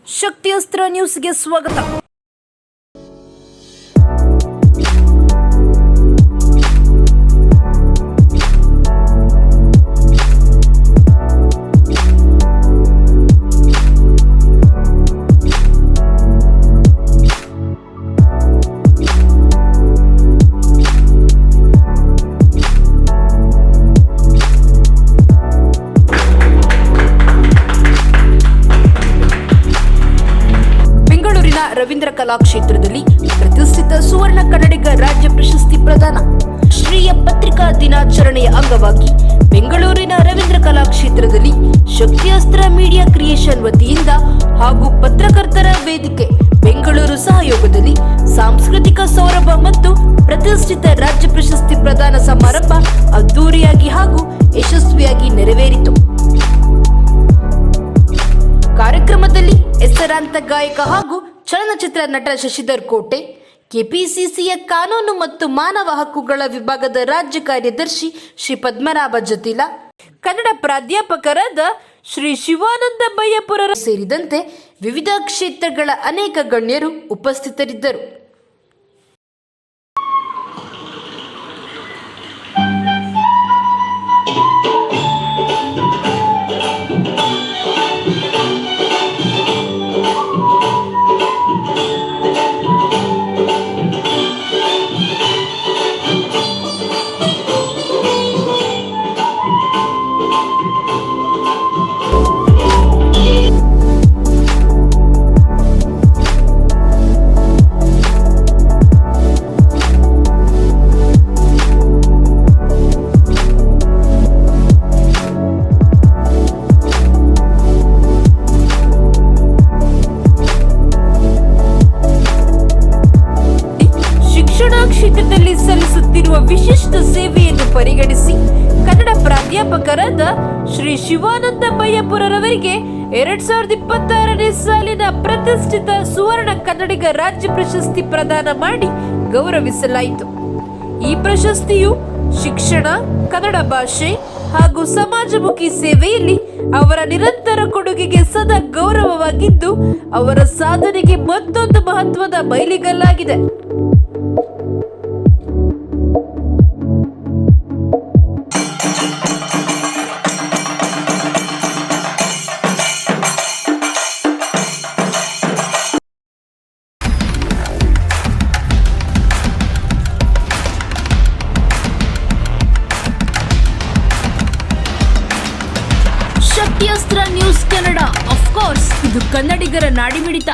ಶಕ್ತಿಯಸ್ತ್ರ ನ್ಯೂಸ್ಗೆ ಸ್ವಾಗತ. ರವೀಂದ್ರ ಕಲಾಕ್ಷೇತ್ರದಲ್ಲಿ ಪ್ರತಿಷ್ಠಿತ ಸುವರ್ಣ ಕನ್ನಡಿಗ ರಾಜ್ಯ ಪ್ರಶಸ್ತಿ ಪ್ರದಾನ. ಶ್ರೀಯ ಪತ್ರಿಕಾ ದಿನಾಚರಣೆಯ ಅಂಗವಾಗಿ ಬೆಂಗಳೂರಿನ ರವೀಂದ್ರ ಕಲಾಕ್ಷೇತ್ರದಲ್ಲಿ ಶಕ್ತಿಯಸ್ತ್ರ ಮೀಡಿಯಾ ಕ್ರಿಯೇಷನ್ ವತಿಯಿಂದ ಹಾಗೂ ಪತ್ರಕರ್ತರ ವೇದಿಕೆ ಬೆಂಗಳೂರು ಸಹಯೋಗದಲ್ಲಿ ಸಾಂಸ್ಕೃತಿಕ ಸೌರಭ ಮತ್ತು ಪ್ರತಿಷ್ಠಿತ ರಾಜ್ಯ ಪ್ರಶಸ್ತಿ ಪ್ರದಾನ ಸಮಾರಂಭ ಅದ್ದೂರಿಯಾಗಿ ಹಾಗೂ ಯಶಸ್ವಿಯಾಗಿ ನೆರವೇರಿತು. ಕಾರ್ಯಕ್ರಮದಲ್ಲಿ ಹೆಸರಾಂತ ಗಾಯಕ ಹಾಗೂ ಚಲನಚಿತ್ರ ನಟ ಶಶಿಧರ್ ಕೋಟೆ, ಕೆಪಿಸಿಸಿಯ ಕಾನೂನು ಮತ್ತು ಮಾನವ ಹಕ್ಕುಗಳ ವಿಭಾಗದ ರಾಜ್ಯ ಕಾರ್ಯದರ್ಶಿ ಶ್ರೀ ಪದ್ಮನಾಭ ಜತಿಲ, ಕನ್ನಡ ಪ್ರಾಧ್ಯಾಪಕರಾದ ಶ್ರೀ ಶಿವಾನಂದ ಬಯ್ಯಪುರರು ಸೇರಿದಂತೆ ವಿವಿಧ ಕ್ಷೇತ್ರಗಳ ಅನೇಕ ಗಣ್ಯರು ಉಪಸ್ಥಿತರಿದ್ದರು. ಕ್ಷೇತ್ರದಲ್ಲಿ ಸಲ್ಲಿಸುತ್ತಿರುವ ವಿಶಿಷ್ಟ ಸೇವೆಯನ್ನು ಪರಿಗಣಿಸಿ ಕನ್ನಡ ಪ್ರಾಧ್ಯಾಪಕರಾದ ಶ್ರೀ ಶಿವಾನಂದ ಬಯ್ಯಪುರರವರಿಗೆ 2026ನೇ ಸಾಲಿನ ಪ್ರತಿಷ್ಠಿತ ಸುವರ್ಣ ಕನ್ನಡಿಗ ರಾಜ್ಯ ಪ್ರಶಸ್ತಿ ಪ್ರದಾನ ಮಾಡಿ ಗೌರವಿಸಲಾಯಿತು. ಈ ಪ್ರಶಸ್ತಿಯು ಶಿಕ್ಷಣ, ಕನ್ನಡ ಭಾಷೆ ಹಾಗೂ ಸಮಾಜಮುಖಿ ಸೇವೆಯಲ್ಲಿ ಅವರ ನಿರಂತರ ಕೊಡುಗೆಗೆ ಸದಾ ಗೌರವವಾಗಿದ್ದು, ಅವರ ಸಾಧನೆಗೆ ಮತ್ತೊಂದು ಮಹತ್ವದ ಮೈಲಿಗಲ್ಲಾಗಿದೆ. ಶಕ್ತಿಯಸ್ತ್ರ ನ್ಯೂಸ್ ಕನ್ನಡ, ಆಫ್ ಕೋರ್ಸ್ ಇದು ಕನ್ನಡಿಗರ ನಾಡಿಮಿಡಿತ.